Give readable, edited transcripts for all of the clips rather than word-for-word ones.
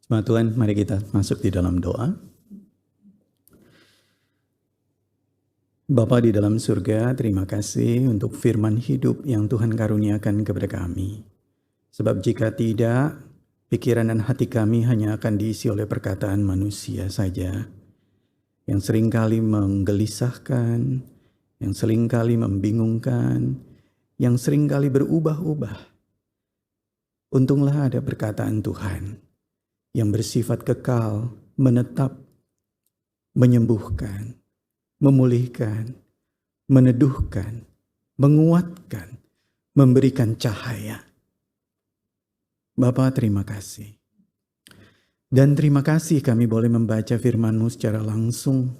Jemaat Tuhan, mari kita masuk di dalam doa. Bapa di dalam surga, terima kasih untuk firman hidup yang Tuhan karuniakan kepada kami. Sebab jika tidak, pikiran dan hati kami hanya akan diisi oleh perkataan manusia saja, yang seringkali menggelisahkan, yang seringkali membingungkan, yang seringkali berubah-ubah. Untunglah ada perkataan Tuhan yang bersifat kekal, menetap, menyembuhkan, memulihkan, meneduhkan, menguatkan, memberikan cahaya. Bapa, terima kasih. Dan terima kasih kami boleh membaca firman-Mu secara langsung.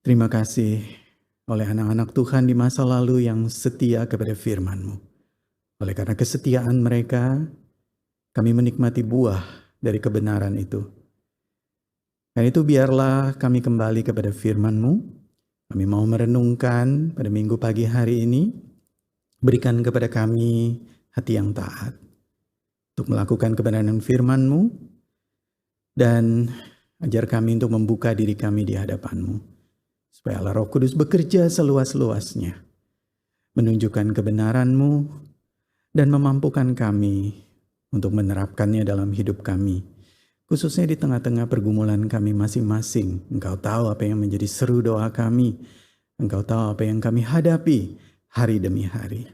Terima kasih oleh anak-anak Tuhan di masa lalu yang setia kepada firman-Mu. Oleh karena kesetiaan mereka, kami menikmati buah dari kebenaran itu. Dan itu biarlah kami kembali kepada firman-Mu. Kami mau merenungkan pada minggu pagi hari ini. Berikan kepada kami hati yang taat untuk melakukan kebenaran firman-Mu. Dan ajar kami untuk membuka diri kami di hadapan-Mu. Supaya Allah Roh Kudus bekerja seluas-luasnya. Menunjukkan kebenaran-Mu dan memampukan kami untuk menerapkannya dalam hidup kami. Khususnya di tengah-tengah pergumulan kami masing-masing. Engkau tahu apa yang menjadi seru doa kami. Engkau tahu apa yang kami hadapi hari demi hari.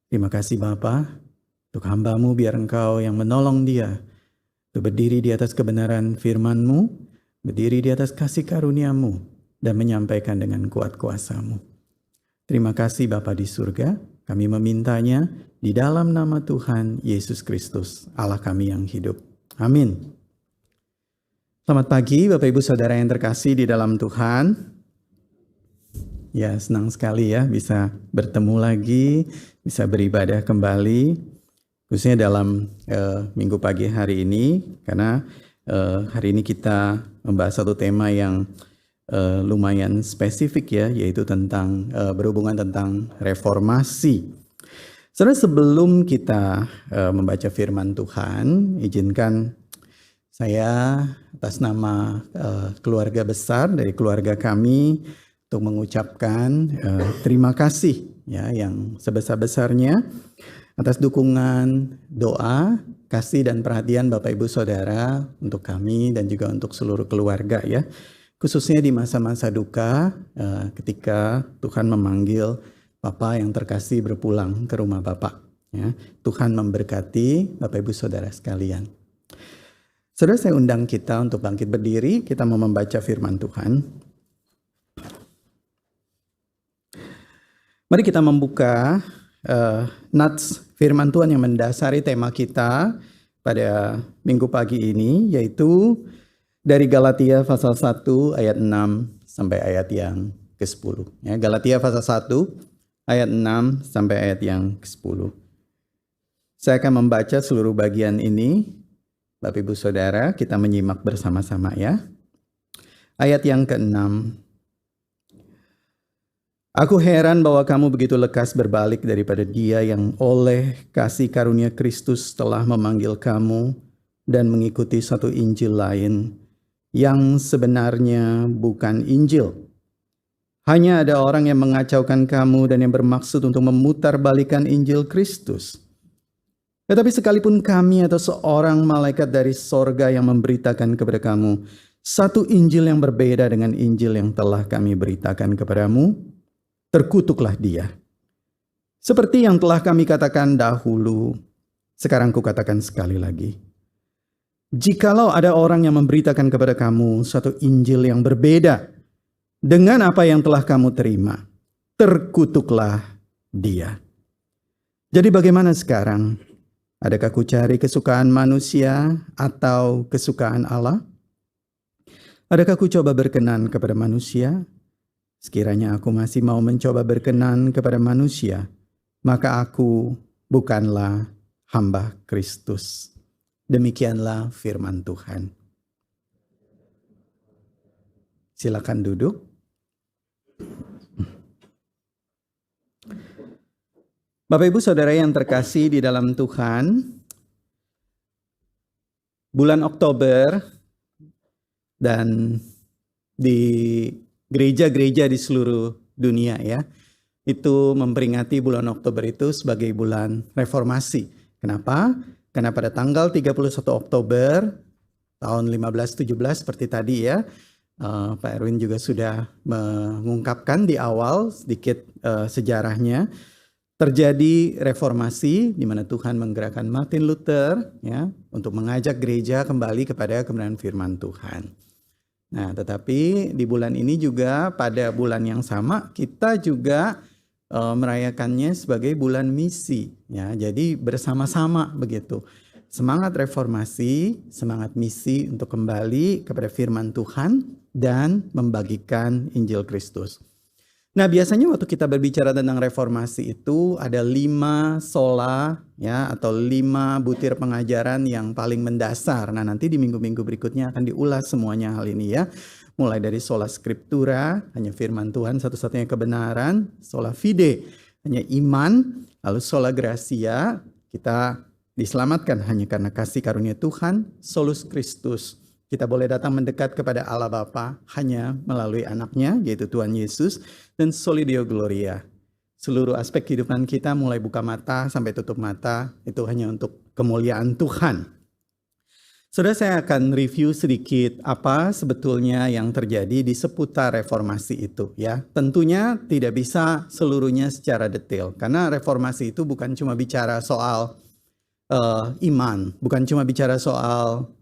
Terima kasih Bapa, untuk hamba-Mu biar Engkau yang menolong dia. Untuk berdiri di atas kebenaran firman-Mu, berdiri di atas kasih karunia-Mu, dan menyampaikan dengan kuat kuasa-Mu. Terima kasih Bapa di surga, kami memintanya di dalam nama Tuhan Yesus Kristus, Allah kami yang hidup. Amin. Selamat pagi Bapak Ibu Saudara yang terkasih di dalam Tuhan. Ya, senang sekali ya bisa bertemu lagi, bisa beribadah kembali. Khususnya dalam minggu pagi hari ini, karena hari ini kita membahas satu tema yang lumayan spesifik ya, yaitu tentang berhubungan tentang reformasi. Saudara, sebelum kita membaca firman Tuhan, izinkan saya atas nama keluarga besar dari keluarga kami untuk mengucapkan terima kasih ya yang sebesar-besarnya atas dukungan, doa, kasih dan perhatian Bapak Ibu Saudara untuk kami dan juga untuk seluruh keluarga ya. Khususnya di masa-masa duka ketika Tuhan memanggil Bapak yang terkasih berpulang ke rumah Bapak ya. Tuhan memberkati Bapak Ibu Saudara sekalian. Saudara, saya undang kita untuk bangkit berdiri, kita mau membaca firman Tuhan. Mari kita membuka nats firman Tuhan yang mendasari tema kita pada minggu pagi ini, yaitu dari Galatia pasal 1 ayat 6 sampai ayat yang ke-10. Ya, Galatia pasal 1 ayat 6 sampai ayat yang ke-10. Saya akan membaca seluruh bagian ini. Bapak Ibu Saudara, kita menyimak bersama-sama ya. Ayat yang ke-6. Aku heran bahwa kamu begitu lekas berbalik daripada Dia yang oleh kasih karunia Kristus telah memanggil kamu dan mengikuti satu Injil lain yang sebenarnya bukan Injil. Hanya ada orang yang mengacaukan kamu dan yang bermaksud untuk memutarbalikkan Injil Kristus. Tetapi sekalipun kami atau seorang malaikat dari sorga yang memberitakan kepada kamu satu Injil yang berbeda dengan Injil yang telah kami beritakan kepadamu, terkutuklah dia. Seperti yang telah kami katakan dahulu, sekarang kukatakan sekali lagi. Jikalau ada orang yang memberitakan kepada kamu satu Injil yang berbeda dengan apa yang telah kamu terima, terkutuklah dia. Jadi bagaimana sekarang? Adakah ku cari kesukaan manusia atau kesukaan Allah? Adakah ku coba berkenan kepada manusia? Sekiranya aku masih mau mencoba berkenan kepada manusia, maka aku bukanlah hamba Kristus. Demikianlah firman Tuhan. Silakan duduk. Bapak Ibu Saudara yang terkasih di dalam Tuhan, bulan Oktober dan di gereja-gereja di seluruh dunia ya, itu memperingati bulan Oktober itu sebagai bulan reformasi. Kenapa? Karena pada tanggal 31 Oktober tahun 1517 seperti tadi ya, Pak Erwin juga sudah mengungkapkan di awal sedikit sejarahnya. Terjadi reformasi di mana Tuhan menggerakkan Martin Luther ya untuk mengajak gereja kembali kepada kebenaran firman Tuhan. Nah, tetapi di bulan ini juga pada bulan yang sama kita juga merayakannya sebagai bulan misi ya. Jadi bersama-sama begitu. Semangat reformasi, semangat misi untuk kembali kepada firman Tuhan dan membagikan Injil Kristus. Nah, biasanya waktu kita berbicara tentang reformasi itu ada 5 sola ya atau 5 butir pengajaran yang paling mendasar. Nah, nanti di minggu-minggu berikutnya akan diulas semuanya hal ini ya. Mulai dari sola scriptura, hanya firman Tuhan satu-satunya kebenaran, sola fide, hanya iman, lalu sola gratia, kita diselamatkan hanya karena kasih karunia Tuhan, solus Christus. Kita boleh datang mendekat kepada Allah Bapa hanya melalui anaknya, yaitu Tuhan Yesus, dan soli Deo Gloria. Seluruh aspek kehidupan kita mulai buka mata sampai tutup mata, itu hanya untuk kemuliaan Tuhan. Saudara, saya akan review sedikit apa sebetulnya yang terjadi di seputar reformasi itu ya. Tentunya tidak bisa seluruhnya secara detail, karena reformasi itu bukan cuma bicara soal iman, bukan cuma bicara soal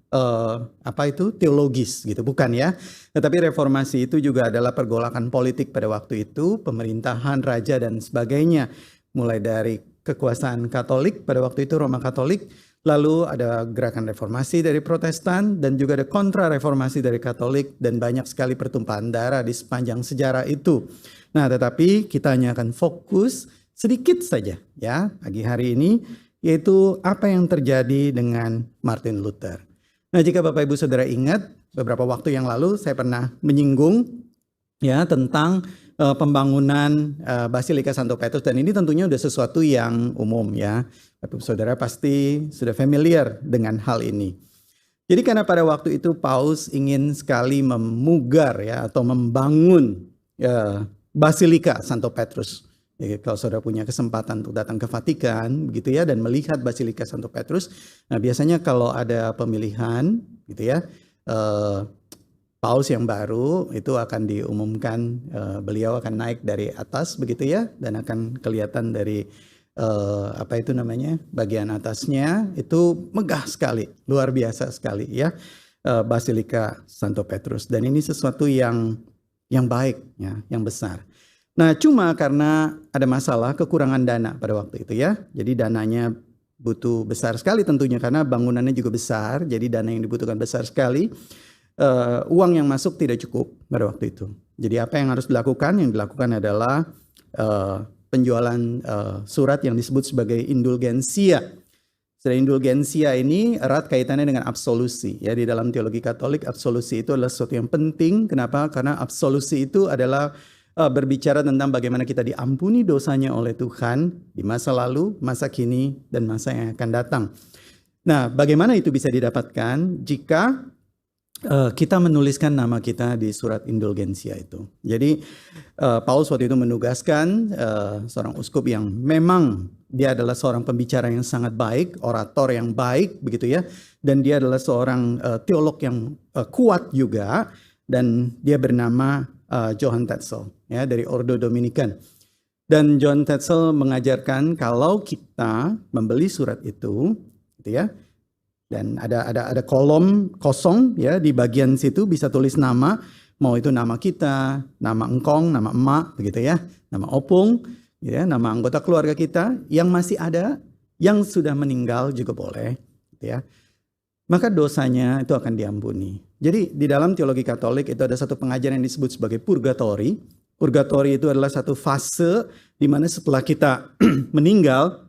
teologis gitu, bukan ya. Tetapi reformasi itu juga adalah pergolakan politik pada waktu itu, pemerintahan raja dan sebagainya. Mulai dari kekuasaan Katolik pada waktu itu Roma Katolik, lalu ada gerakan reformasi dari Protestan dan juga ada kontra reformasi dari Katolik dan banyak sekali pertumpahan darah di sepanjang sejarah itu. Nah, tetapi kita hanya akan fokus sedikit saja ya pagi hari ini, yaitu apa yang terjadi dengan Martin Luther. Nah, jika Bapak Ibu Saudara ingat, beberapa waktu yang lalu saya pernah menyinggung ya tentang pembangunan Basilika Santo Petrus, dan ini tentunya sudah sesuatu yang umum ya. Bapak Ibu Saudara pasti sudah familiar dengan hal ini. Jadi karena pada waktu itu Paus ingin sekali memugar ya atau membangun Basilika Santo Petrus. Jadi kalau saudara punya kesempatan untuk datang ke Vatikan gitu ya dan melihat Basilika Santo Petrus, nah biasanya kalau ada pemilihan gitu ya, Paus yang baru itu akan diumumkan, beliau akan naik dari atas begitu ya, dan akan kelihatan dari bagian atasnya itu megah sekali, luar biasa sekali ya, Basilika Santo Petrus. Dan ini sesuatu yang baik ya, yang besar. Nah, cuma karena ada masalah kekurangan dana pada waktu itu ya. Jadi dananya butuh besar sekali tentunya karena bangunannya juga besar. Jadi dana yang dibutuhkan besar sekali. Uang yang masuk tidak cukup pada waktu itu. Jadi apa yang harus dilakukan? Yang dilakukan adalah penjualan surat yang disebut sebagai indulgensia. Indulgensia ini erat kaitannya dengan absolusi. Ya, di dalam teologi Katolik absolusi itu adalah sesuatu yang penting. Kenapa? Karena absolusi itu adalah berbicara tentang bagaimana kita diampuni dosanya oleh Tuhan di masa lalu, masa kini, dan masa yang akan datang. Nah, bagaimana itu bisa didapatkan jika kita menuliskan nama kita di surat indulgensia itu. Jadi Paulus waktu itu menugaskan seorang uskup yang memang dia adalah seorang pembicara yang sangat baik, orator yang baik begitu ya, dan dia adalah seorang teolog yang kuat juga, dan dia bernama Johann Tetzel ya dari Ordo Dominikan. Dan Johann Tetzel mengajarkan kalau kita membeli surat itu gitu ya, dan ada kolom kosong ya di bagian situ bisa tulis nama, mau itu nama kita, nama engkong, nama emak begitu ya, nama opung ya, nama anggota keluarga kita yang masih ada, yang sudah meninggal juga boleh gitu ya. Maka dosanya itu akan diampuni. Jadi di dalam teologi Katolik itu ada satu pengajaran yang disebut sebagai purgatori. Purgatori itu adalah satu fase di mana setelah kita meninggal,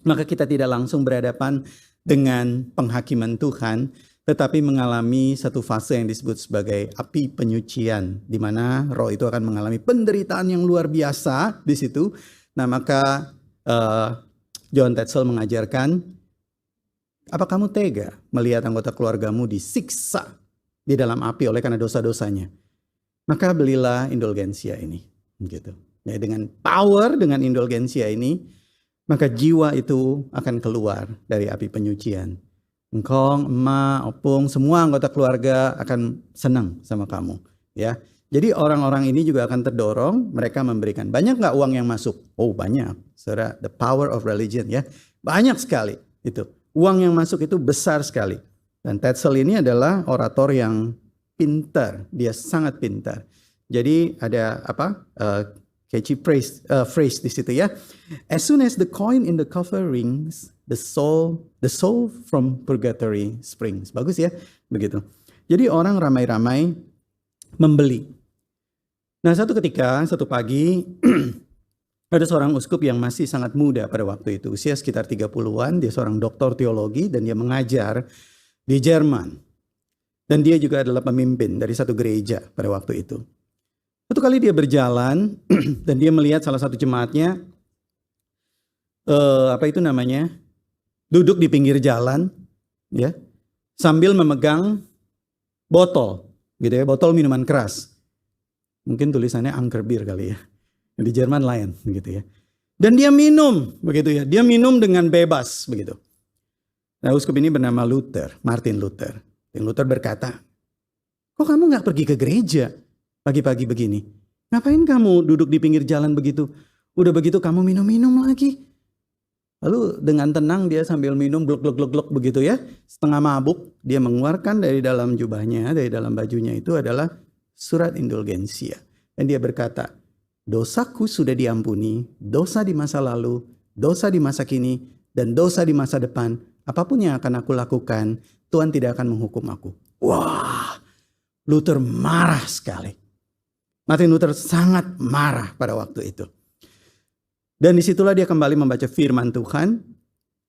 maka kita tidak langsung berhadapan dengan penghakiman Tuhan, tetapi mengalami satu fase yang disebut sebagai api penyucian, di mana roh itu akan mengalami penderitaan yang luar biasa di situ. Nah, maka Johann Tetzel mengajarkan Apa kamu tega melihat anggota keluargamu disiksa di dalam api oleh karena dosa-dosanya? Maka belilah indulgensia ini, gitu. Ya, dengan power, dengan indulgensia ini, maka jiwa itu akan keluar dari api penyucian. Engkong, emak, opung, semua anggota keluarga akan senang sama kamu. Ya, jadi orang-orang ini juga akan terdorong, mereka memberikan. Banyak nggak uang yang masuk? Oh banyak, saudara. The power of religion, ya, banyak sekali itu. Uang yang masuk itu besar sekali. Dan Tetzel ini adalah orator yang pintar, dia sangat pintar. Jadi ada apa? Catchy phrase di situ ya. As soon as the coin in the coffer rings, the soul from purgatory springs. Bagus ya, begitu. Jadi orang ramai-ramai membeli. Nah, satu pagi ada seorang uskup yang masih sangat muda pada waktu itu, usia sekitar 30-an, dia seorang doktor teologi dan dia mengajar di Jerman. Dan dia juga adalah pemimpin dari satu gereja pada waktu itu. Suatu kali dia berjalan dan dia melihat salah satu jemaatnya duduk di pinggir jalan, ya, sambil memegang botol, gitu ya, botol minuman keras. Mungkin tulisannya Ankerbir kali ya. Di Jerman lain, begitu ya. Dan dia minum, begitu ya. Dia minum dengan bebas, begitu. Nah, uskup ini bernama Martin Luther. Luther berkata, kok kamu nggak pergi ke gereja pagi-pagi begini? Ngapain kamu duduk di pinggir jalan begitu? Udah begitu kamu minum-minum lagi. Lalu dengan tenang dia sambil minum glok-glok-glok begitu ya. Setengah mabuk, dia mengeluarkan dari dalam jubahnya, dari dalam bajunya itu adalah surat indulgensia. Dan dia berkata, dosaku sudah diampuni, dosa di masa lalu, dosa di masa kini, dan dosa di masa depan. Apapun yang akan aku lakukan, Tuhan tidak akan menghukum aku. Wah, Luther marah sekali. Martin Luther sangat marah pada waktu itu. Dan disitulah dia kembali membaca firman Tuhan.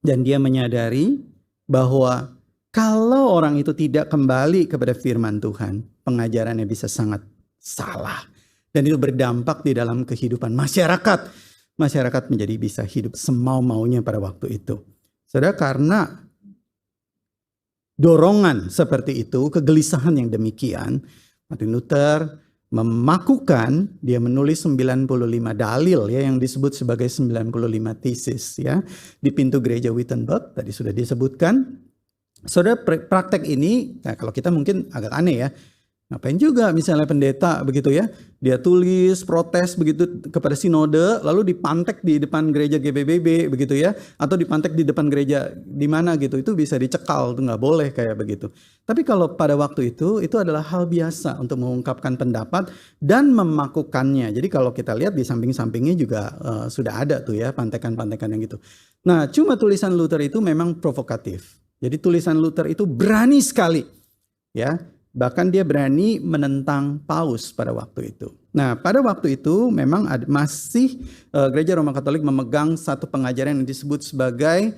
Dan dia menyadari bahwa kalau orang itu tidak kembali kepada firman Tuhan, pengajarannya bisa sangat salah. Dan itu berdampak di dalam kehidupan masyarakat. Masyarakat menjadi bisa hidup semau-maunya pada waktu itu. Saudara, karena dorongan seperti itu, kegelisahan yang demikian, Martin Luther memakukan, dia menulis 95 dalil ya yang disebut sebagai 95 thesis ya di pintu gereja Wittenberg, tadi sudah disebutkan. Saudara, praktek ini, nah kalau kita mungkin agak aneh ya. Ngapain juga misalnya pendeta begitu ya, dia tulis protes begitu kepada sinode, lalu dipantek di depan gereja GBBB begitu ya, atau dipantek di depan gereja di mana gitu, itu bisa dicekal, itu nggak boleh kayak begitu. Tapi kalau pada waktu itu adalah hal biasa untuk mengungkapkan pendapat dan memakukannya. Jadi kalau kita lihat di samping-sampingnya juga sudah ada tuh ya pantekan-pantekan yang gitu. Nah, cuma tulisan Luther itu memang provokatif. Jadi tulisan Luther itu berani sekali ya. Bahkan dia berani menentang paus pada waktu itu. Nah, pada waktu itu memang masih gereja Roma Katolik memegang satu pengajaran yang disebut sebagai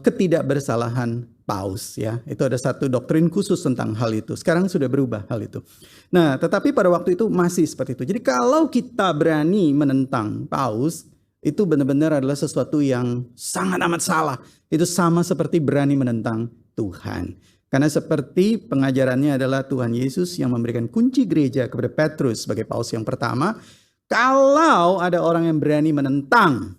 ketidakbersalahan paus ya. Itu ada satu doktrin khusus tentang hal itu. Sekarang sudah berubah hal itu. Nah, tetapi pada waktu itu masih seperti itu. Jadi kalau kita berani menentang paus, itu benar-benar adalah sesuatu yang sangat amat salah. Itu sama seperti berani menentang Tuhan. Karena seperti pengajarannya adalah Tuhan Yesus yang memberikan kunci gereja kepada Petrus sebagai paus yang pertama. Kalau ada orang yang berani menentang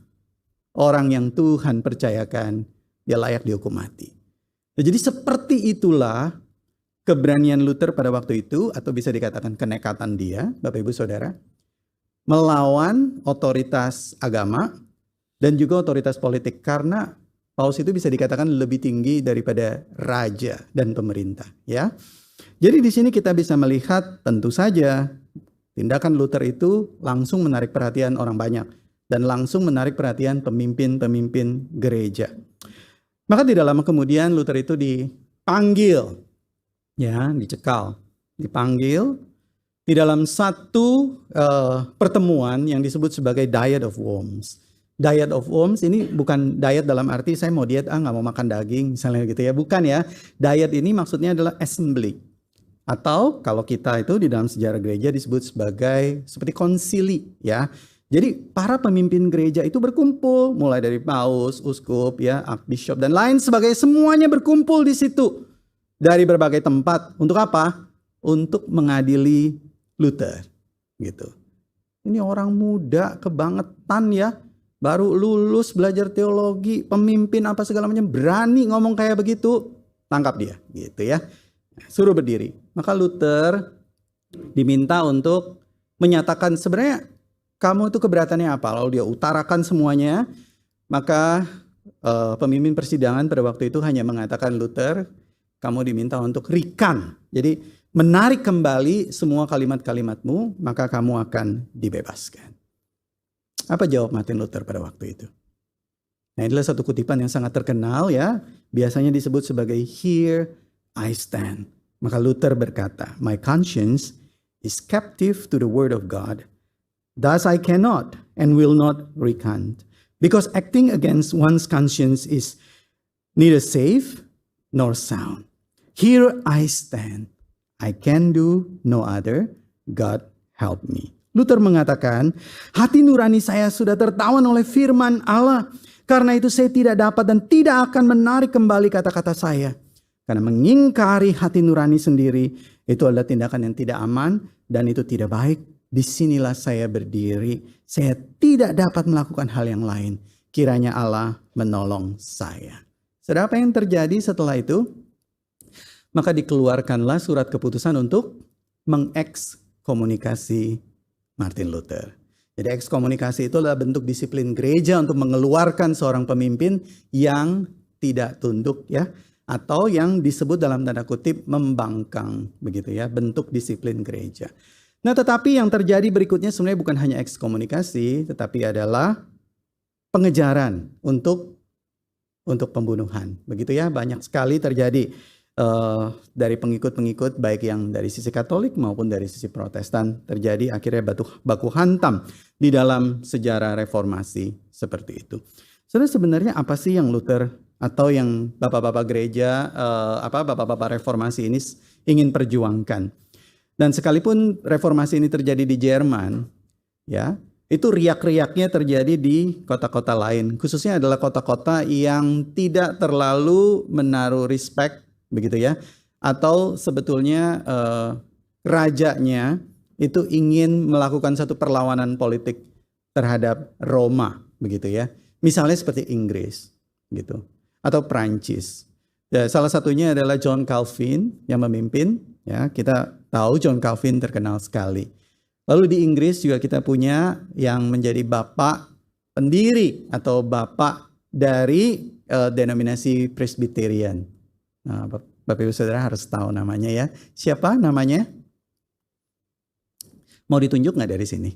orang yang Tuhan percayakan, dia layak dihukum mati. Nah, jadi seperti itulah keberanian Luther pada waktu itu, atau bisa dikatakan kenekatan dia, Bapak Ibu Saudara, melawan otoritas agama dan juga otoritas politik. Karena paus itu bisa dikatakan lebih tinggi daripada raja dan pemerintah, ya. Jadi di sini kita bisa melihat tentu saja tindakan Luther itu langsung menarik perhatian orang banyak dan langsung menarik perhatian pemimpin-pemimpin gereja. Maka tidak lama kemudian Luther itu dipanggil, ya, dicekal, dipanggil di dalam satu pertemuan yang disebut sebagai Diet of Worms. Diet of Worms ini bukan diet dalam arti saya mau diet, nggak mau makan daging misalnya gitu ya. Bukan ya. Diet ini maksudnya adalah assembly. Atau kalau kita itu di dalam sejarah gereja disebut sebagai seperti konsili ya. Jadi para pemimpin gereja itu berkumpul, mulai dari paus, uskup, ya, archbishop dan lain sebagainya, semuanya berkumpul di situ dari berbagai tempat. Untuk apa? Untuk mengadili Luther, gitu. Ini orang muda kebangetan ya, baru lulus belajar teologi, pemimpin apa segala macam, berani ngomong kayak begitu, tangkap dia, gitu ya. Suruh berdiri. Maka Luther diminta untuk menyatakan sebenarnya kamu itu keberatannya apa. Lalu dia utarakan semuanya. Maka pemimpin persidangan pada waktu itu hanya mengatakan, Luther, kamu diminta untuk recant. Jadi menarik kembali semua kalimat-kalimatmu, maka kamu akan dibebaskan. Apa jawab Martin Luther pada waktu itu? Nah, inilah satu kutipan yang sangat terkenal ya. Biasanya disebut sebagai "Here I stand." Maka Luther berkata, "My conscience is captive to the word of God. Thus I cannot and will not recant. Because acting against one's conscience is neither safe nor sound. Here I stand. I can do no other. God help me." Luther mengatakan, hati nurani saya sudah tertawan oleh firman Allah. Karena itu saya tidak dapat dan tidak akan menarik kembali kata-kata saya. Karena mengingkari hati nurani sendiri itu adalah tindakan yang tidak aman dan itu tidak baik. Disinilah saya berdiri. Saya tidak dapat melakukan hal yang lain. Kiranya Allah menolong saya. Saudara, apa yang terjadi setelah itu? Maka dikeluarkanlah surat keputusan untuk mengekskomunikasi Martin Luther. Jadi ekskomunikasi itu adalah bentuk disiplin gereja untuk mengeluarkan seorang pemimpin yang tidak tunduk ya, atau yang disebut dalam tanda kutip membangkang begitu ya, bentuk disiplin gereja. Nah, tetapi yang terjadi berikutnya sebenarnya bukan hanya ekskomunikasi, tetapi adalah pengejaran untuk pembunuhan. Begitu ya, banyak sekali terjadi dari pengikut-pengikut baik yang dari sisi Katolik maupun dari sisi Protestan, terjadi akhirnya baku hantam di dalam sejarah reformasi seperti itu. Sebenarnya apa sih yang Luther atau yang bapak-bapak gereja, bapak-bapak reformasi ini ingin perjuangkan? Dan sekalipun reformasi ini terjadi di Jerman, ya, itu riak-riaknya terjadi di kota-kota lain. Khususnya adalah kota-kota yang tidak terlalu menaruh respect, begitu ya. Atau sebetulnya rajanya itu ingin melakukan satu perlawanan politik terhadap Roma, begitu ya. Misalnya seperti Inggris, gitu. Atau Prancis. Ya, salah satunya adalah John Calvin yang memimpin. Ya, kita tahu John Calvin terkenal sekali. Lalu di Inggris juga kita punya yang menjadi bapak pendiri atau bapak dari denominasi Presbyterian. Nah, Bapak Ibu Saudara harus tahu namanya ya. Siapa namanya? Mau ditunjuk nggak dari sini?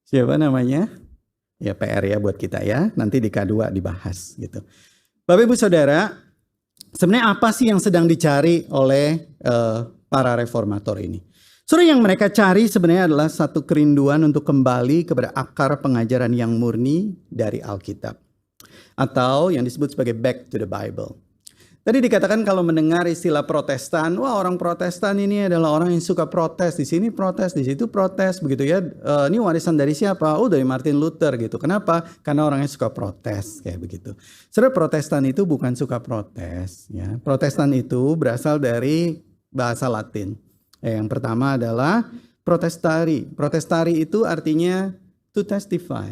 Siapa namanya? Ya PR ya buat kita ya. Nanti di K2 dibahas gitu. Bapak Ibu Saudara, sebenarnya apa sih yang sedang dicari oleh para reformator ini? Saudara, yang mereka cari sebenarnya adalah satu kerinduan untuk kembali kepada akar pengajaran yang murni dari Alkitab. Atau yang disebut sebagai back to the Bible. Tadi dikatakan kalau mendengar istilah Protestan, wah orang Protestan ini adalah orang yang suka protes. Di sini protes, di situ protes, begitu ya. Ini warisan dari siapa? Oh, dari Martin Luther gitu. Kenapa? Karena orangnya suka protes kayak begitu. Sebenarnya Protestan itu bukan suka protes. Ya. Protestan itu berasal dari bahasa Latin. Yang pertama adalah protestari. Protestari itu artinya to testify,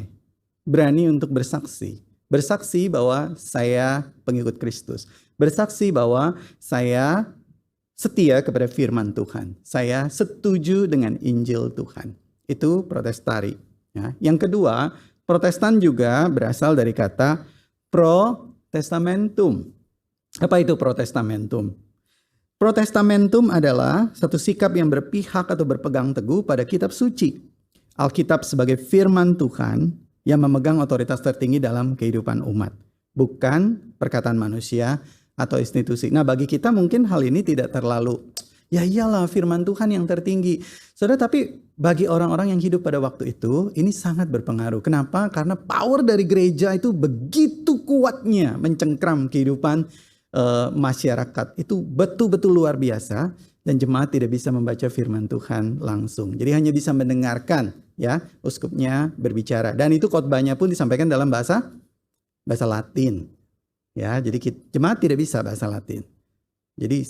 berani untuk bersaksi. Bersaksi bahwa saya pengikut Kristus. Bersaksi bahwa saya setia kepada firman Tuhan. Saya setuju dengan Injil Tuhan. Itu protestari. Ya. Yang kedua, Protestan juga berasal dari kata protestamentum. Apa itu protestamentum? Protestamentum adalah satu sikap yang berpihak atau berpegang teguh pada kitab suci. Alkitab sebagai firman Tuhan yang memegang otoritas tertinggi dalam kehidupan umat. Bukan perkataan manusia atau institusi. Nah, bagi kita mungkin hal ini tidak terlalu, ya iyalah firman Tuhan yang tertinggi. Saudara, tapi bagi orang-orang yang hidup pada waktu itu, ini sangat berpengaruh. Kenapa? Karena power dari gereja itu begitu kuatnya mencengkram kehidupan masyarakat. Itu betul-betul luar biasa. dan jemaat tidak bisa membaca firman Tuhan langsung. Jadi hanya bisa mendengarkan, ya, uskupnya berbicara. Dan itu khotbahnya pun disampaikan dalam bahasa Latin. Ya, jadi jemaat tidak bisa bahasa Latin. Jadi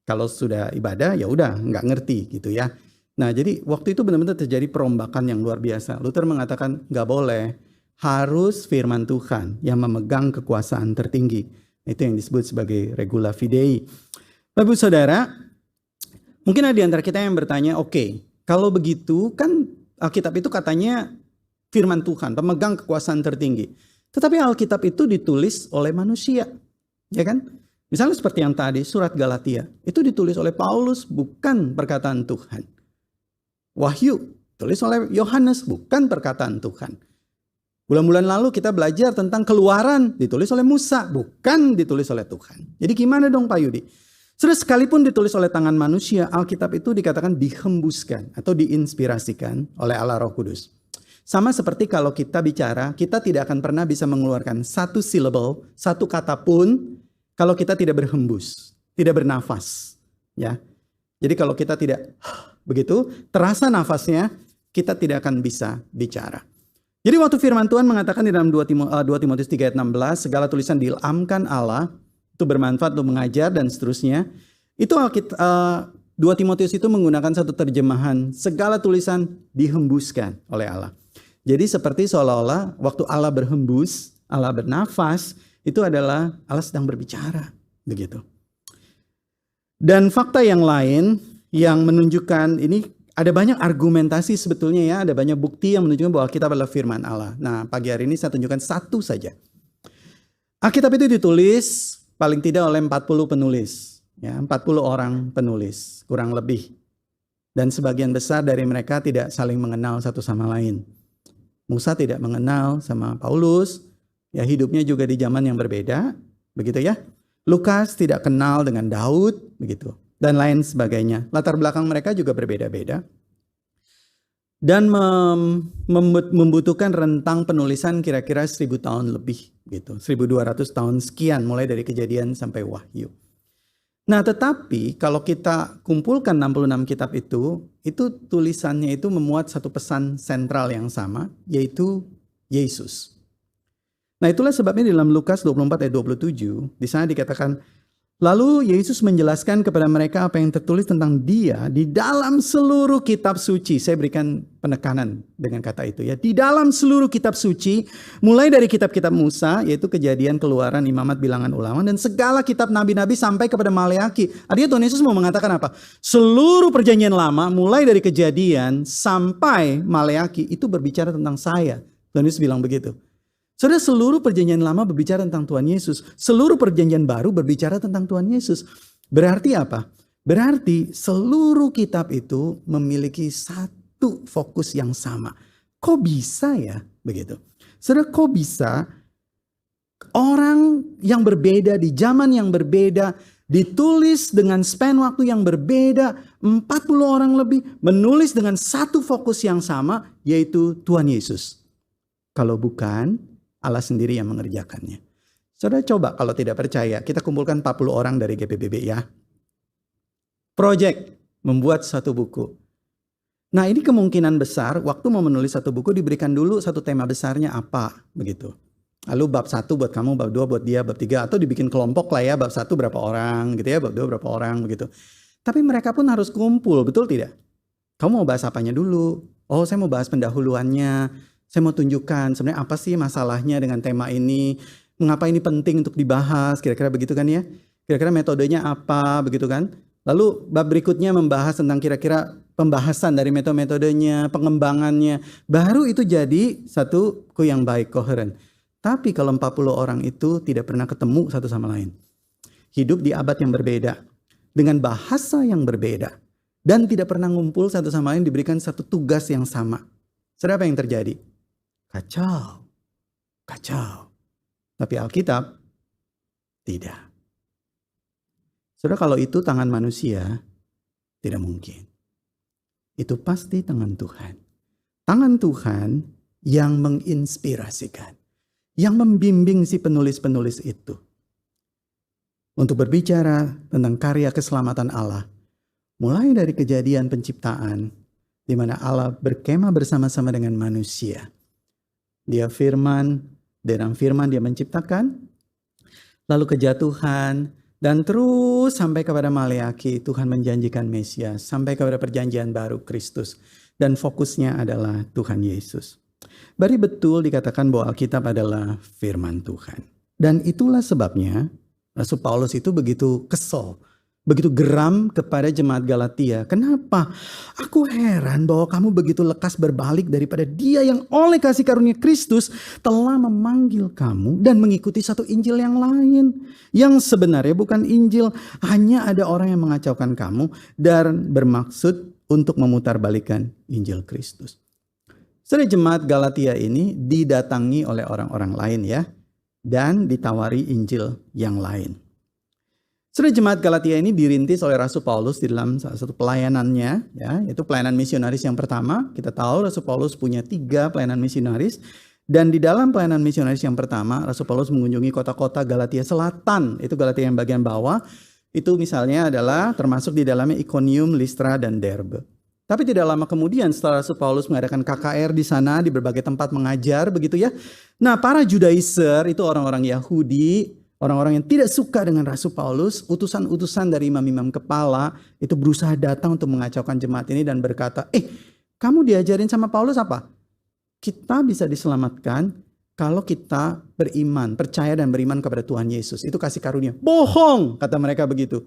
kalau sudah ibadah ya udah nggak ngerti gitu ya. Nah, jadi waktu itu benar-benar terjadi perombakan yang luar biasa. Luther mengatakan nggak boleh, harus firman Tuhan yang memegang kekuasaan tertinggi. Itu yang disebut sebagai regula fidei. Bapak Saudara, mungkin ada di antara kita yang bertanya, oke, kalau begitu kan Alkitab itu katanya firman Tuhan, pemegang kekuasaan tertinggi. Tetapi Alkitab itu ditulis oleh manusia, ya kan? Misalnya seperti yang tadi, surat Galatia, itu ditulis oleh Paulus, bukan perkataan Tuhan. Wahyu, tulis oleh Yohanes, bukan perkataan Tuhan. Bulan-bulan lalu kita belajar tentang Keluaran, ditulis oleh Musa, bukan ditulis oleh Tuhan. Jadi gimana dong Pak Yudi? Sudah sekalipun ditulis oleh tangan manusia, Alkitab itu dikatakan dihembuskan atau diinspirasikan oleh Allah Roh Kudus. Sama seperti kalau kita bicara, kita tidak akan pernah bisa mengeluarkan satu syllable, satu kata pun kalau kita tidak berhembus, tidak bernafas. Ya. Jadi kalau kita tidak begitu, terasa nafasnya, kita tidak akan bisa bicara. Jadi waktu firman Tuhan mengatakan di dalam 2 Timotius 3 ayat 16, segala tulisan diilhamkan Allah, itu bermanfaat untuk mengajar dan seterusnya. Itu 2 Timotius itu menggunakan satu terjemahan, segala tulisan dihembuskan oleh Allah. Jadi seperti seolah-olah waktu Allah berhembus, Allah bernafas, itu adalah Allah sedang berbicara. Begitu. Dan fakta yang lain yang menunjukkan ini, ada banyak argumentasi sebetulnya ya, ada banyak bukti yang menunjukkan bahwa Alkitab adalah firman Allah. Nah, pagi hari ini saya tunjukkan satu saja. Alkitab itu ditulis paling tidak oleh 40 penulis, ya, 40 orang penulis, kurang lebih. Dan sebagian besar dari mereka tidak saling mengenal satu sama lain. Musa tidak mengenal sama Paulus, ya hidupnya juga di zaman yang berbeda, begitu ya. Lukas tidak kenal dengan Daud, begitu. Dan lain sebagainya. Latar belakang mereka juga berbeda-beda. Dan membutuhkan rentang penulisan kira-kira 1000 tahun lebih. Gitu. 1200 tahun sekian mulai dari Kejadian sampai Wahyu. Nah tetapi kalau kita kumpulkan 66 kitab itu tulisannya itu memuat satu pesan sentral yang sama, yaitu Yesus. Nah itulah sebabnya di dalam Lukas 24 ayat 27, di sana dikatakan, lalu Yesus menjelaskan kepada mereka apa yang tertulis tentang Dia di dalam seluruh kitab suci. Saya berikan penekanan dengan kata itu ya. Di dalam seluruh kitab suci, mulai dari kitab-kitab Musa, yaitu Kejadian, Keluaran, Imamat, Bilangan, Ulangan, dan segala kitab nabi-nabi sampai kepada Maleaki. Artinya Tuhan Yesus mau mengatakan apa? Seluruh perjanjian lama, mulai dari Kejadian sampai Maleaki, itu berbicara tentang saya. Tuhan Yesus bilang begitu. Saudara, seluruh perjanjian lama berbicara tentang Tuhan Yesus. Seluruh perjanjian baru berbicara tentang Tuhan Yesus. Berarti apa? Berarti seluruh kitab itu memiliki satu fokus yang sama. Kok bisa ya? Begitu. Saudara, kok bisa orang yang berbeda di zaman yang berbeda, ditulis dengan span waktu yang berbeda, 40 orang lebih, menulis dengan satu fokus yang sama, yaitu Tuhan Yesus. Kalau bukan, Allah sendiri yang mengerjakannya. Saudara coba kalau tidak percaya, kita kumpulkan 40 orang dari GPBB ya. Project membuat satu buku. Nah ini kemungkinan besar waktu mau menulis satu buku diberikan dulu satu tema besarnya apa. Begitu. Lalu bab 1 buat kamu, bab 2 buat dia, bab 3. Atau dibikin kelompok lah ya, bab 1 berapa orang gitu ya, bab 2 berapa orang begitu. Tapi mereka pun harus kumpul, betul tidak? Kamu mau bahas apanya dulu? Oh saya mau bahas pendahuluannya. Saya mau tunjukkan sebenarnya apa sih masalahnya dengan tema ini. Mengapa ini penting untuk dibahas. Kira-kira begitu kan ya. Kira-kira metodenya apa begitu kan. Lalu bab berikutnya membahas tentang kira-kira pembahasan dari metodenya, pengembangannya. Baru itu jadi satu buku yang baik, koheren. Tapi kalau 40 orang itu tidak pernah ketemu satu sama lain. Hidup di abad yang berbeda. Dengan bahasa yang berbeda. Dan tidak pernah ngumpul satu sama lain diberikan satu tugas yang sama. Saudara, apa yang terjadi? Kacau. Tapi Alkitab tidak. Saudara, kalau itu tangan manusia, tidak mungkin. Itu pasti tangan Tuhan. Tangan Tuhan yang menginspirasikan, yang membimbing si penulis-penulis itu untuk berbicara tentang karya keselamatan Allah, Mulai dari kejadian penciptaan, di mana Allah berkemah bersama-sama dengan manusia. Dia firman, dalam firman dia menciptakan, lalu kejatuhan, dan terus sampai kepada Maleakhi, Tuhan menjanjikan Mesias, sampai kepada perjanjian baru Kristus. Dan fokusnya adalah Tuhan Yesus. Bari betul dikatakan bahwa Alkitab adalah firman Tuhan. Dan itulah sebabnya Rasul Paulus itu begitu kesal, begitu geram kepada jemaat Galatia. Kenapa? Aku heran bahwa kamu begitu lekas berbalik daripada Dia yang oleh kasih karunia Kristus telah memanggil kamu dan mengikuti satu Injil yang lain. Yang sebenarnya bukan Injil, hanya ada orang yang mengacaukan kamu dan bermaksud untuk memutarbalikkan Injil Kristus. Saudara, jemaat Galatia ini didatangi oleh orang-orang lain ya, dan ditawari Injil yang lain. Saudara, jemaat Galatia ini dirintis oleh Rasul Paulus di dalam salah satu pelayanannya, ya, yaitu pelayanan misionaris yang pertama. Kita tahu Rasul Paulus punya 3 pelayanan misionaris, dan di dalam pelayanan misionaris yang pertama, Rasul Paulus mengunjungi kota-kota Galatia Selatan, itu Galatia yang bagian bawah. Itu misalnya adalah termasuk di dalamnya Iconium, Listra, dan Derbe. Tapi tidak lama kemudian setelah Rasul Paulus mengadakan KKR di sana, di berbagai tempat mengajar begitu ya. Nah, para Judaizer itu orang-orang Yahudi, orang-orang yang tidak suka dengan Rasul Paulus, utusan-utusan dari imam-imam kepala itu berusaha datang untuk mengacaukan jemaat ini dan berkata, kamu diajarin sama Paulus apa? Kita bisa diselamatkan kalau kita beriman, percaya dan beriman kepada Tuhan Yesus. Itu kasih karunia. Bohong, kata mereka begitu.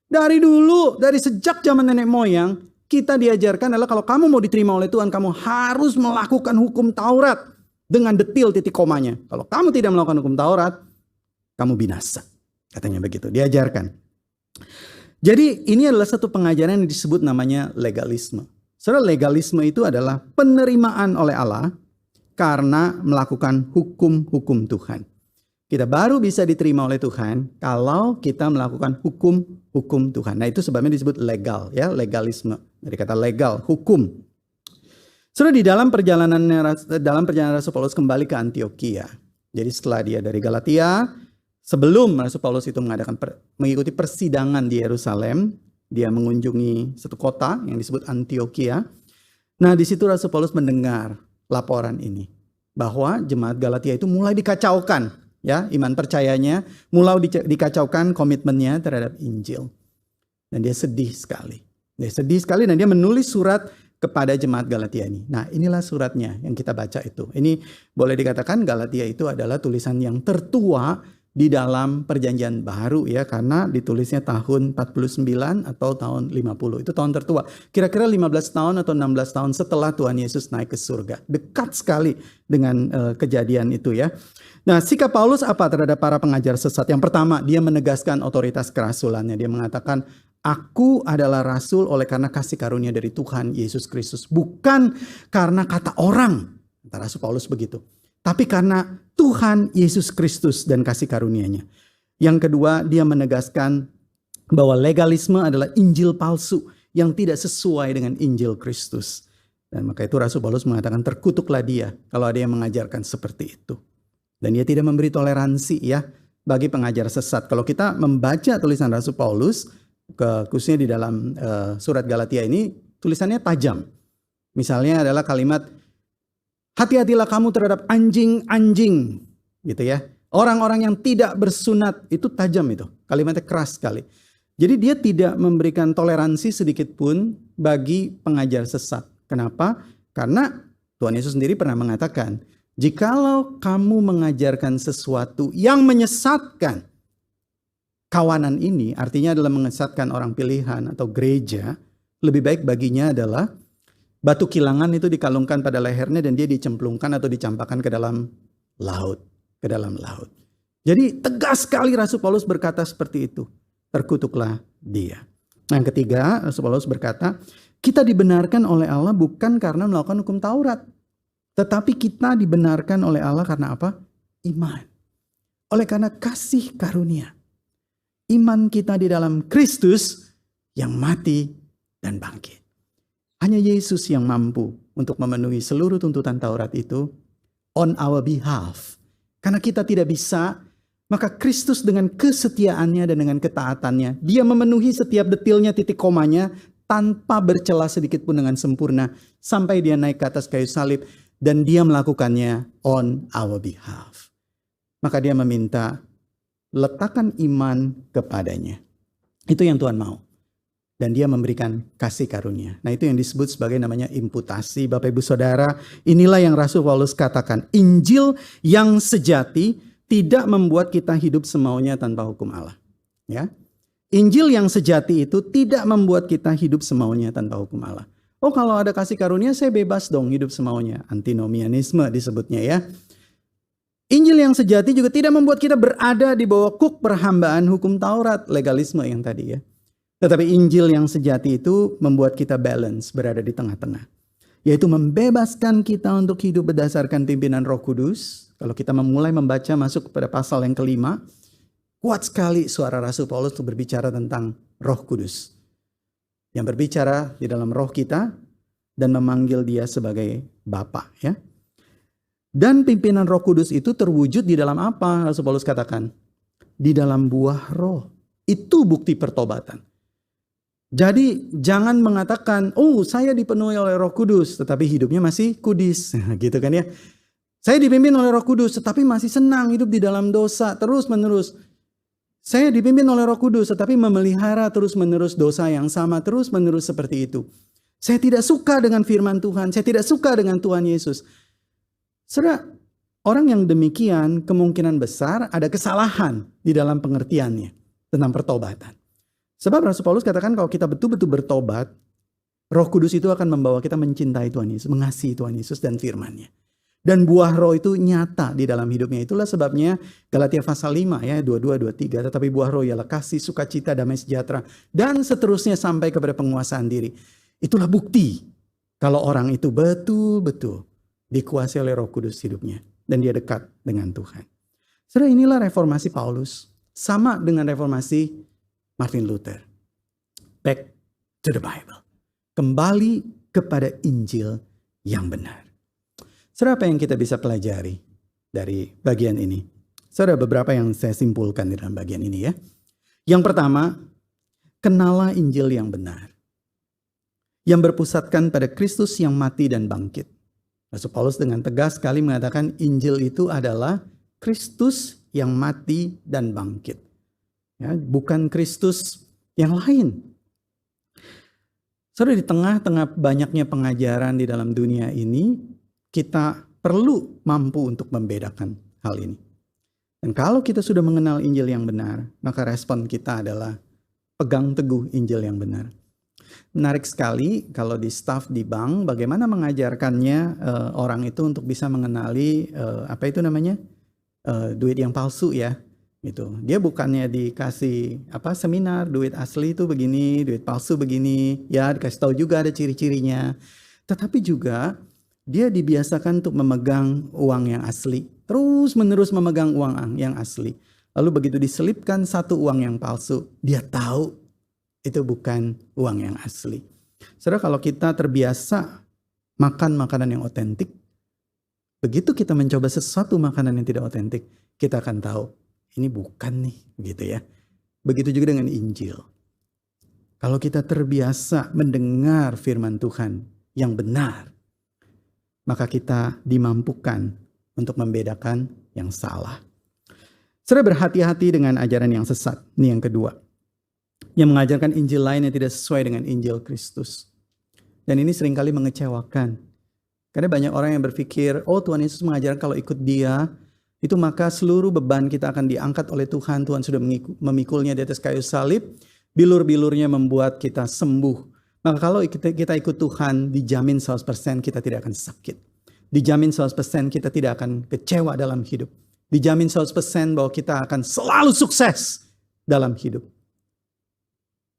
Dari dulu, dari sejak zaman nenek moyang, kita diajarkan adalah kalau kamu mau diterima oleh Tuhan, kamu harus melakukan hukum Taurat dengan detil titik komanya. Kalau kamu tidak melakukan hukum Taurat, kamu binasa. Katanya begitu, diajarkan. Jadi ini adalah satu pengajaran yang disebut namanya legalisme. Saudara, legalisme itu adalah penerimaan oleh Allah karena melakukan hukum-hukum Tuhan. Kita baru bisa diterima oleh Tuhan kalau kita melakukan hukum-hukum Tuhan. Nah, itu sebabnya disebut legal, ya, legalisme. Dari kata legal, hukum. Saudara, di dalam perjalanan Rasul Paulus kembali ke Antioquia. Jadi setelah dia dari Galatia, sebelum Rasul Paulus itu mengikuti persidangan di Yerusalem, dia mengunjungi satu kota yang disebut Antioquia. Nah, di situ Rasul Paulus mendengar laporan ini bahwa jemaat Galatia itu mulai dikacaukan, ya, iman percayanya mulai dikacaukan, komitmennya terhadap Injil. Dan dia sedih sekali. Dan dia menulis surat kepada jemaat Galatia ini. Nah, inilah suratnya yang kita baca itu. Ini boleh dikatakan Galatia itu adalah tulisan yang tertua di dalam perjanjian baru, ya, karena ditulisnya tahun 49 atau tahun 50. Itu tahun tertua. Kira-kira 15 tahun atau 16 tahun setelah Tuhan Yesus naik ke surga. Dekat sekali dengan kejadian itu, ya. Nah, sikap Paulus apa terhadap para pengajar sesat? Yang pertama, dia menegaskan otoritas kerasulannya. Dia mengatakan, aku adalah rasul oleh karena kasih karunia dari Tuhan Yesus Kristus. Bukan karena kata orang. Kata Rasul Paulus begitu. Tapi karena Tuhan Yesus Kristus dan kasih karunia-Nya. Yang kedua, dia menegaskan bahwa legalisme adalah Injil palsu yang tidak sesuai dengan Injil Kristus. Dan maka itu Rasul Paulus mengatakan, terkutuklah dia kalau ada yang mengajarkan seperti itu. Dan dia tidak memberi toleransi, ya, bagi pengajar sesat. Kalau kita membaca tulisan Rasul Paulus, khususnya di dalam surat Galatia ini, tulisannya tajam. Misalnya adalah kalimat, hati-hatilah kamu terhadap anjing-anjing, gitu ya. Orang-orang yang tidak bersunat, itu tajam itu. Kalimatnya keras sekali. Jadi dia tidak memberikan toleransi sedikit pun bagi pengajar sesat. Kenapa? Karena Tuhan Yesus sendiri pernah mengatakan, jikalau kamu mengajarkan sesuatu yang menyesatkan kawanan ini, artinya adalah menyesatkan orang pilihan atau gereja, lebih baik baginya adalah batu kilangan itu dikalungkan pada lehernya dan dia dicemplungkan atau dicampakkan ke dalam laut. Jadi tegas sekali Rasul Paulus berkata seperti itu. Terkutuklah dia. Yang ketiga, Rasul Paulus berkata, kita dibenarkan oleh Allah bukan karena melakukan hukum Taurat. Tetapi kita dibenarkan oleh Allah karena apa? Iman. Oleh karena kasih karunia. Iman kita di dalam Kristus yang mati dan bangkit. Hanya Yesus yang mampu untuk memenuhi seluruh tuntutan Taurat itu on our behalf. Karena kita tidak bisa, maka Kristus dengan kesetiaannya dan dengan ketaatannya, dia memenuhi setiap detilnya, titik komanya, tanpa bercela sedikit pun dengan sempurna sampai dia naik ke atas kayu salib dan dia melakukannya on our behalf. Maka dia meminta, letakkan iman kepadanya. Itu yang Tuhan mau. Dan dia memberikan kasih karunia. Nah, itu yang disebut sebagai namanya imputasi. Bapak Ibu Saudara, inilah yang Rasul Paulus katakan. Injil yang sejati tidak membuat kita hidup semaunya tanpa hukum Allah. Ya. Injil yang sejati itu tidak membuat kita hidup semaunya tanpa hukum Allah. Oh, kalau ada kasih karunia saya bebas dong hidup semaunya. Antinomianisme disebutnya ya. Injil yang sejati juga tidak membuat kita berada di bawah kuk perhambaan hukum Taurat, legalisme yang tadi ya. Tetapi Injil yang sejati itu membuat kita balance, berada di tengah-tengah. Yaitu membebaskan kita untuk hidup berdasarkan pimpinan Roh Kudus. Kalau kita memulai membaca masuk kepada pasal yang kelima, kuat sekali suara Rasul Paulus untuk berbicara tentang Roh Kudus. Yang berbicara di dalam roh kita dan memanggil dia sebagai Bapa ya. Dan pimpinan Roh Kudus itu terwujud di dalam apa? Rasul Paulus katakan, di dalam buah roh. Itu bukti pertobatan. Jadi jangan mengatakan, oh saya dipenuhi oleh Roh Kudus, tetapi hidupnya masih kudis. Gitu kan ya. Saya dipimpin oleh Roh Kudus, tetapi masih senang hidup di dalam dosa terus menerus. Saya dipimpin oleh Roh Kudus, tetapi memelihara terus menerus dosa yang sama terus menerus seperti itu. Saya tidak suka dengan firman Tuhan, saya tidak suka dengan Tuhan Yesus. Saudara, orang yang demikian kemungkinan besar ada kesalahan di dalam pengertiannya tentang pertobatan. Sebab Rasul Paulus katakan kalau kita betul-betul bertobat, Roh Kudus itu akan membawa kita mencintai Tuhan Yesus, mengasihi Tuhan Yesus dan firman-Nya. Dan buah roh itu nyata di dalam hidupnya. Itulah sebabnya Galatia pasal 5 ya, 22, 23. Tetapi buah roh ialah kasih, sukacita, damai sejahtera. Dan seterusnya sampai kepada penguasaan diri. Itulah bukti kalau orang itu betul-betul dikuasai oleh Roh Kudus hidupnya. Dan dia dekat dengan Tuhan. Saudara, inilah reformasi Paulus. Sama dengan reformasi Martin Luther. Back to the Bible. Kembali kepada Injil yang benar. Saudara, apa yang kita bisa pelajari dari bagian ini? Saudara, beberapa yang saya simpulkan di dalam bagian ini ya. Yang pertama, kenalah Injil yang benar. Yang berpusatkan pada Kristus yang mati dan bangkit. Rasul Paulus dengan tegas sekali mengatakan Injil itu adalah Kristus yang mati dan bangkit. Ya, bukan Kristus yang lain. Saudara, di tengah-tengah banyaknya pengajaran di dalam dunia ini, kita perlu mampu untuk membedakan hal ini. Dan kalau kita sudah mengenal Injil yang benar, maka respon kita adalah pegang teguh Injil yang benar. Menarik sekali kalau di staf di bank, bagaimana mengajarkannya orang itu untuk bisa mengenali duit yang palsu ya. Gitu. Dia bukannya dikasih seminar duit asli itu begini, duit palsu begini, ya dikasih tahu juga ada ciri-cirinya. Tetapi juga dia dibiasakan untuk memegang uang yang asli, terus menerus memegang uang yang asli. Lalu begitu diselipkan satu uang yang palsu, dia tahu itu bukan uang yang asli. Saudara, kalau kita terbiasa makan makanan yang otentik, begitu kita mencoba sesuatu makanan yang tidak otentik, kita akan tahu ini bukan nih, gitu ya. Begitu juga dengan Injil. Kalau kita terbiasa mendengar firman Tuhan yang benar, maka kita dimampukan untuk membedakan yang salah. Saudara, berhati-hati dengan ajaran yang sesat. Ini yang kedua. Yang mengajarkan Injil lain yang tidak sesuai dengan Injil Kristus. Dan ini seringkali mengecewakan. Karena banyak orang yang berpikir, oh Tuhan Yesus mengajarkan kalau ikut dia, itu maka seluruh beban kita akan diangkat oleh Tuhan. Tuhan sudah memikulnya di atas kayu salib. Bilur-bilurnya membuat kita sembuh. Maka kalau kita ikut Tuhan, dijamin 100% kita tidak akan sakit. Dijamin 100% kita tidak akan kecewa dalam hidup. Dijamin 100% bahwa kita akan selalu sukses dalam hidup.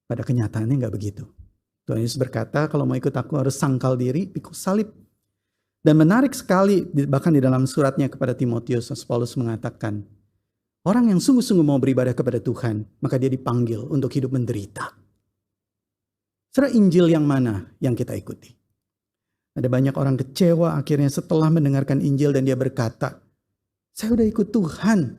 Pada kenyataannya enggak begitu. Tuhan Yesus berkata, kalau mau ikut aku harus sangkal diri, pikul salib. Dan menarik sekali, bahkan di dalam suratnya kepada Timotius, Paulus mengatakan, orang yang sungguh-sungguh mau beribadah kepada Tuhan, maka dia dipanggil untuk hidup menderita. Saudara, Injil yang mana yang kita ikuti? Ada banyak orang kecewa akhirnya setelah mendengarkan Injil dan dia berkata, saya udah ikut Tuhan,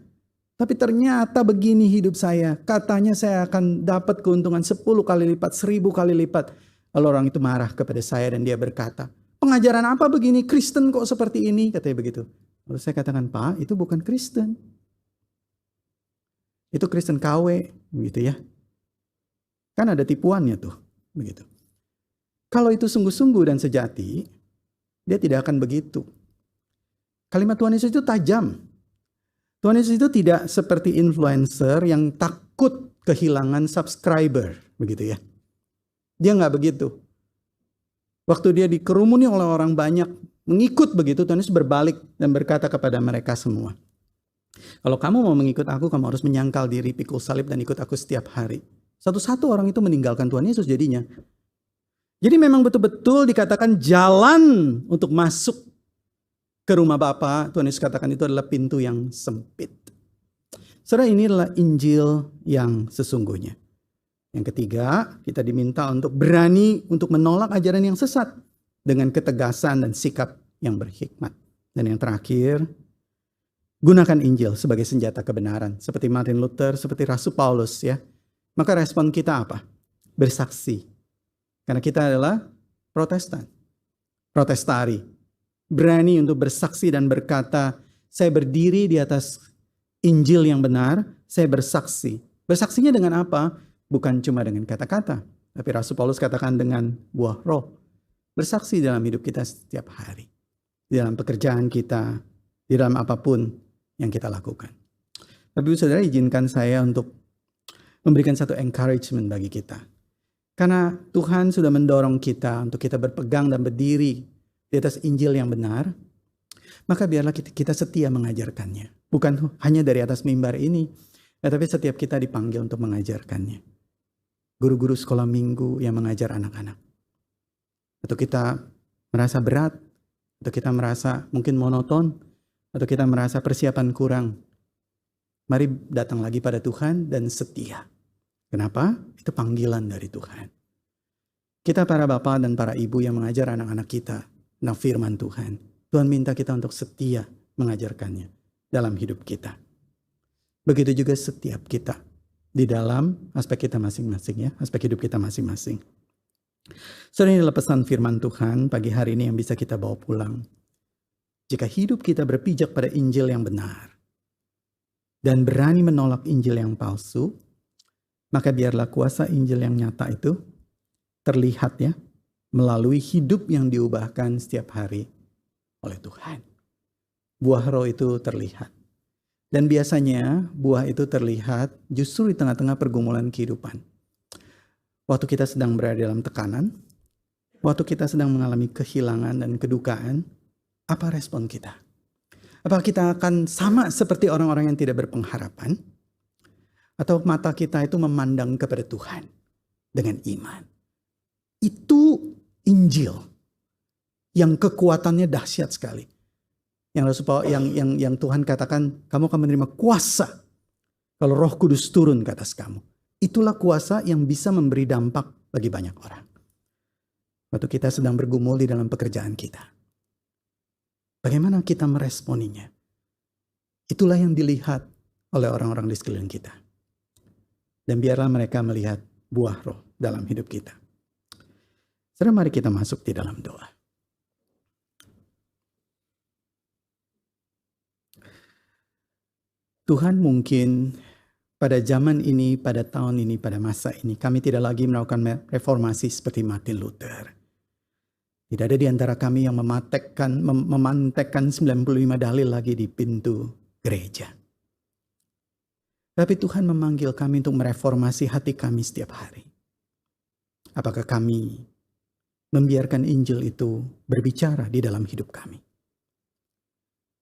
tapi ternyata begini hidup saya. Katanya saya akan dapat keuntungan 10 kali lipat, 1000 kali lipat. Lalu orang itu marah kepada saya dan dia berkata, pengajaran apa begini? Kristen kok seperti ini? Katanya begitu. Lalu saya katakan, Pak, itu bukan Kristen. Itu Kristen KW, begitu ya. Kan ada tipuannya tuh, begitu. Kalau itu sungguh-sungguh dan sejati, dia tidak akan begitu. Kalimat Tuhan Yesus itu tajam. Tuhan Yesus itu tidak seperti influencer yang takut kehilangan subscriber, begitu ya. Dia nggak begitu. Waktu dia dikerumuni oleh orang banyak mengikut begitu, Tuhan Yesus berbalik dan berkata kepada mereka semua, kalau kamu mau mengikut aku, kamu harus menyangkal diri, pikul salib dan ikut aku setiap hari. Satu-satu orang itu meninggalkan Tuhan Yesus jadinya. Jadi memang betul-betul dikatakan jalan untuk masuk ke rumah Bapa, Tuhan Yesus katakan itu adalah pintu yang sempit. Saudara, ini adalah Injil yang sesungguhnya. Yang ketiga, kita diminta untuk berani untuk menolak ajaran yang sesat dengan ketegasan dan sikap yang berhikmat. Dan yang terakhir, gunakan Injil sebagai senjata kebenaran. Seperti Martin Luther, seperti Rasul Paulus ya. Maka respon kita apa? Bersaksi. Karena kita adalah Protestan. Protestari. Berani untuk bersaksi dan berkata, saya berdiri di atas Injil yang benar, saya bersaksi. Bersaksinya dengan apa? Bukan cuma dengan kata-kata. Tapi Rasul Paulus katakan dengan buah roh. Bersaksi dalam hidup kita setiap hari. Di dalam pekerjaan kita, di dalam apapun yang kita lakukan. Tapi saudara, izinkan saya untuk memberikan satu encouragement bagi kita. Karena Tuhan sudah mendorong kita untuk kita berpegang dan berdiri di atas Injil yang benar, maka biarlah kita setia mengajarkannya. Bukan hanya dari atas mimbar ini, tapi setiap kita dipanggil untuk mengajarkannya. Guru-guru sekolah minggu yang mengajar anak-anak. Atau kita merasa berat, atau kita merasa mungkin monoton, atau kita merasa persiapan kurang. Mari datang lagi pada Tuhan dan setia. Kenapa? Itu panggilan dari Tuhan. Kita para bapak dan para ibu yang mengajar anak-anak kita tentang firman Tuhan. Tuhan minta kita untuk setia mengajarkannya dalam hidup kita. Begitu juga setiap kita di dalam aspek kita masing-masing ya, aspek hidup kita masing-masing. Saudara, ini adalah pesan firman Tuhan pagi hari ini yang bisa kita bawa pulang. Jika hidup kita berpijak pada Injil yang benar dan berani menolak Injil yang palsu, maka biarlah kuasa Injil yang nyata itu terlihat ya, melalui hidup yang diubahkan setiap hari oleh Tuhan. Buah roh itu terlihat. Dan biasanya buah itu terlihat justru di tengah-tengah pergumulan kehidupan. Waktu kita sedang berada dalam tekanan, waktu kita sedang mengalami kehilangan dan kedukaan, apa respon kita? Apakah kita akan sama seperti orang-orang yang tidak berpengharapan? Atau mata kita itu memandang kepada Tuhan dengan iman? Itu Injil yang kekuatannya dahsyat sekali. Yang Tuhan katakan, kamu akan menerima kuasa kalau Roh Kudus turun ke atas kamu. Itulah kuasa yang bisa memberi dampak bagi banyak orang. Waktu kita sedang bergumul di dalam pekerjaan kita, bagaimana kita meresponinya? Itulah yang dilihat oleh orang-orang di sekeliling kita. Dan biarlah mereka melihat buah roh dalam hidup kita. Saudara, mari kita masuk di dalam doa. Tuhan, mungkin pada zaman ini, pada tahun ini, pada masa ini, kami tidak lagi melakukan reformasi seperti Martin Luther. Tidak ada di antara kami yang memantekkan 95 dalil lagi di pintu gereja. Tapi Tuhan memanggil kami untuk mereformasi hati kami setiap hari. Apakah kami membiarkan Injil itu berbicara di dalam hidup kami?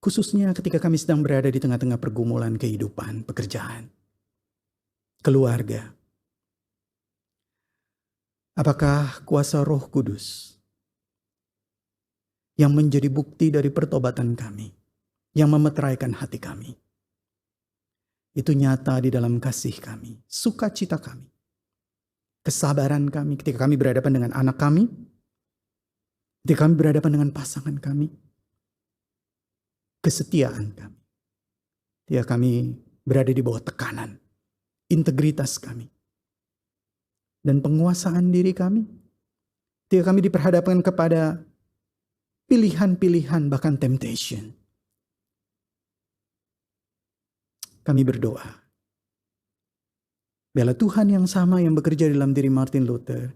Khususnya ketika kami sedang berada di tengah-tengah pergumulan kehidupan, pekerjaan, keluarga. Apakah kuasa Roh Kudus yang menjadi bukti dari pertobatan kami, yang memeteraikan hati kami, itu nyata di dalam kasih kami, sukacita kami, kesabaran kami ketika kami berhadapan dengan anak kami, ketika kami berhadapan dengan pasangan kami, kesetiaan kami, ketika kami berada di bawah tekanan, integritas kami, dan penguasaan diri kami, Ketika kami diperhadapkan kepada pilihan-pilihan, bahkan temptation, kami berdoa. Biarlah Tuhan yang sama yang bekerja di dalam diri Martin Luther,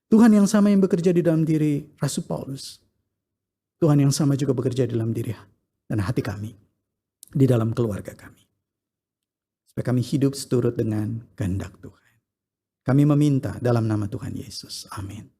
Tuhan yang sama yang bekerja di dalam diri Rasul Paulus, Tuhan yang sama juga bekerja di dalam diri dan hati kami, di dalam keluarga kami. Supaya kami hidup seturut dengan kehendak Tuhan. Kami meminta dalam nama Tuhan Yesus. Amin.